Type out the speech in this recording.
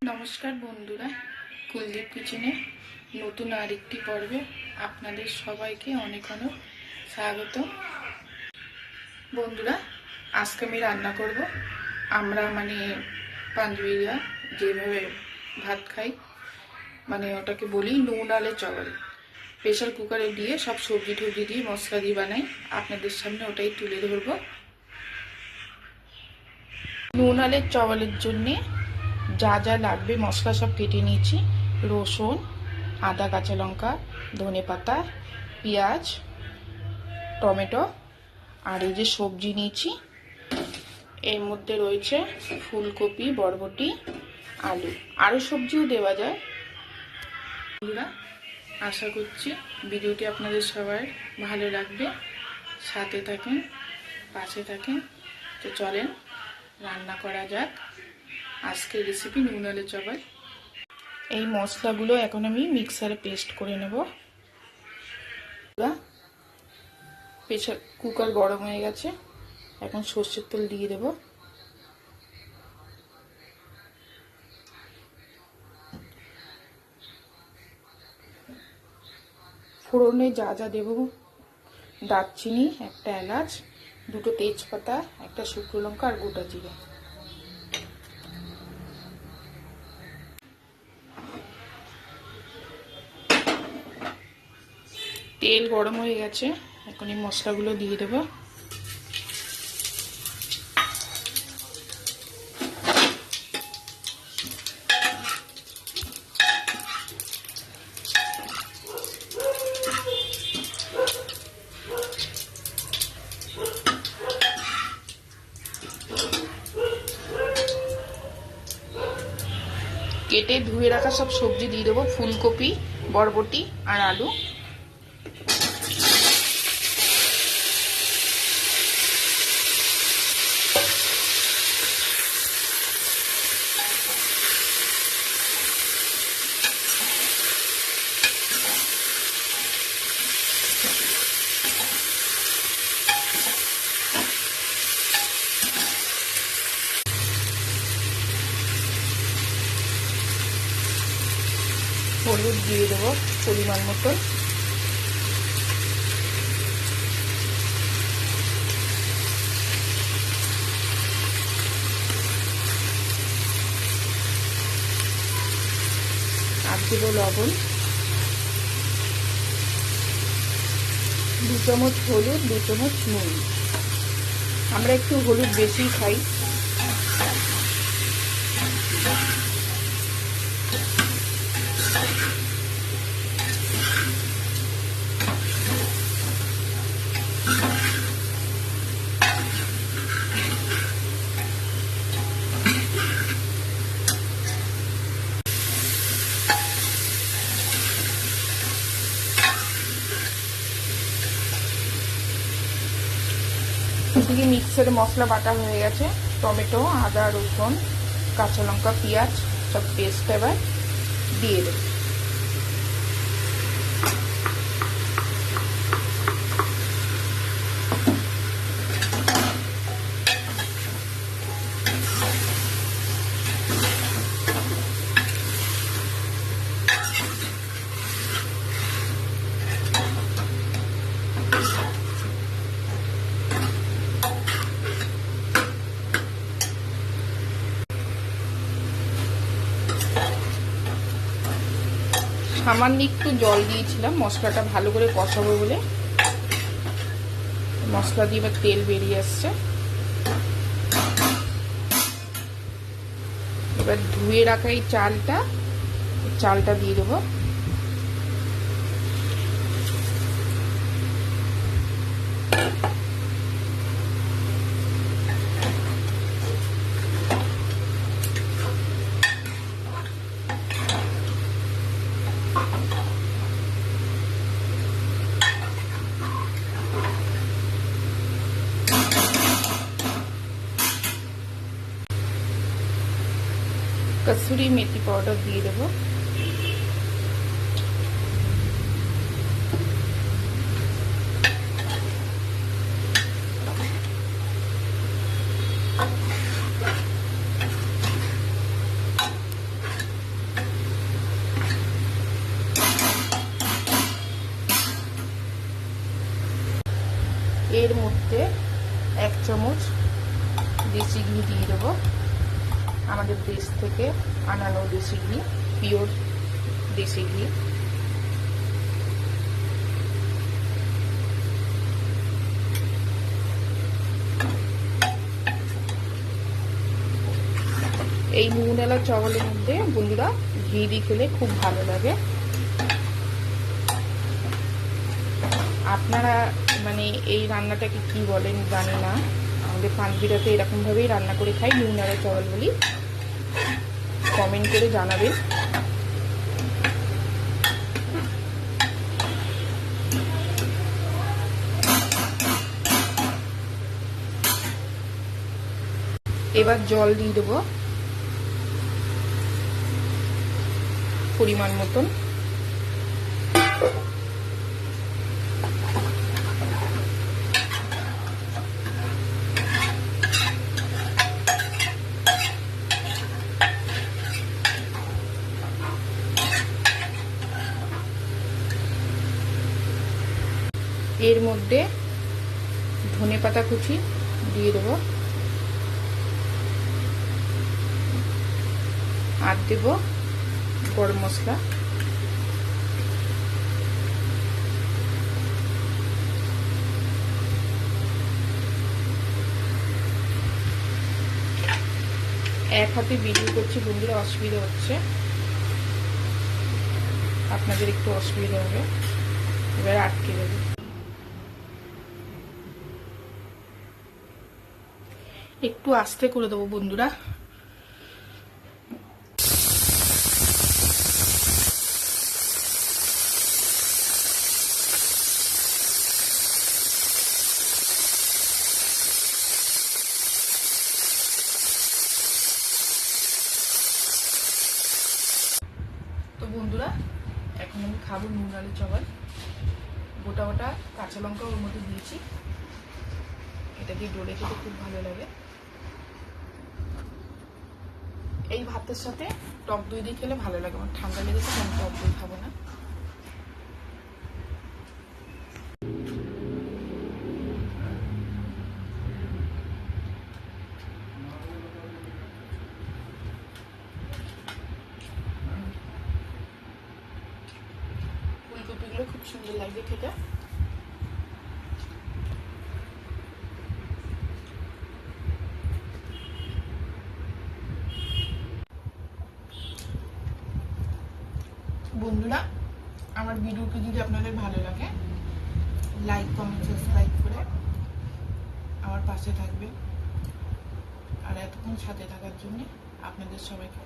নমস্কার বন্ধুরা, কুলদীপ কিচেনে নতুন আরেকটি পর্বে আপনাদের সবাইকে অনেক অনেক স্বাগত। বন্ধুরা, আজকে আমি রান্না করব আমরা পাঞ্জাবিরা যেভাবে ভাত খাই, ওটাকে বলি নুন আলের চাওয়াল। প্রেশার কুকারে দিয়ে সব সবজি টবজি দিয়ে মশলা দিয়ে বানাই, আপনাদের সামনে ওটাই তুলে ধরবো। নুন আলের চাওয়ালের জন্যে যা যা লাগবে মশলা সব কেটে নিয়েছি। রসুন, আদা, কাঁচা লঙ্কা, ধনে পাতা, পেঁয়াজ, টমেটো, আর এই যে সবজি নিয়েছি, এর মধ্যে রয়েছে ফুলকপি, বরবটি, আলু, আরও সবজিও দেওয়া যায়। বন্ধুরা, আশা করছি ভিডিওটি আপনাদের সবার ভালো লাগবে। সাথে থাকেন, পাশে থাকেন। তো চলেন রান্না করা যাক আজকের রেসিপি নুন আলের চাওয়াল। এই মশলাগুলো এখন আমি মিক্সারে পেস্ট করে নেব। প্রেসার কুকার গরম হয়ে গেছে, এখন সর্ষের তেল দিয়ে দেব। ফোড়নে যা যা দেব: দারচিনি, একটা এলাচ, দুটো তেজপাতা, একটা শুকনো লঙ্কা আর গোটা জিরে। তেল গরম হয়ে গেছে, এখন এই মশলাগুলো দিয়ে দেব। কেটে ধুয়ে রাখা সব সবজি দিয়ে দেবো: ফুলকপি, বরবটি আর আলু। হলুদ দিয়ে দেবো পরিমাণ মতো। আর দেবো লবণ, 2 চামচ হলুদ, 2 চামচ নুন। আমরা একটু হলুদ বেশি খাই। এদিকে মিক্সারে মশলা বাটা হয়ে গেছে। টমেটো, আদা, রসুন, কাঁচা লঙ্কা, পেঁয়াজ সব পেস্ট এবার দিয়ে দেব। সামান্য একটু জল দিয়েছিলাম মশলাটা ভালো করে কষাবো বলে। মশলা দিয়ে এবার তেল বেরিয়ে আসছে। এবার ধুয়ে রাখা এই চালটা দিয়ে দেবো। কসুরি মেথি পাউডার দিয়ে দেবো। এর মধ্যে 1 চামচ দেশি ঘি দিয়ে দেবো, আমাদের দেশ থেকে আনানো দেশি ঘি, পিওর দেশি ঘি। এই মুগডালা চাওয়ালের মধ্যে বন্ধুরা ঘি দিয়ে খেলে খুব ভালো লাগে। আপনারা মানে এই রান্নাটাকে কি বলেন জানি না, আমাদের পাঞ্জিরাতে এরকম ভাবেই রান্না করে খাই, মুগডালা চাওয়াল বলি। কমেন্ট করে জানাবেন। এবার জল দিয়ে দেবো পরিমাণ মতন। এর মধ্যে ধনেপাতা কুচি দিয়ে দেবো, আর দেব গরম মশলা। এক হাতে ভিডিও করছি বন্ধুরা, অসুবিধা হচ্ছে, আপনাদের একটু অসুবিধা হবে, এবার আটকে দেবে। একটু আস্তে করে দেবো বন্ধুরা। তো বন্ধুরা এখন আমি খাবো মুগডালের চাওয়াল। গোটা গোটা কাঁচা লঙ্কা ওর মধ্যে দিয়েছি, এটা দিয়ে ডলে খেতে খুব ভালো লাগে। এই ভাতের সাথে টক দই দিয়ে খেলে ভালো লাগে। আমার ঠান্ডা লেগেছে, আমি টক দই খাবো না। ফুলকপিগুলো খুব সুন্দর লাগবে খেতে। বন্ধুরা আমার ভিডিওটি যদি আপনাদের ভালো লাগে, লাইক কমেন্ট সাবস্ক্রাইব করে আমার পাশে থাকবেন। আর এতক্ষণ সাথে থাকার জন্য আপনাদের সবাইকে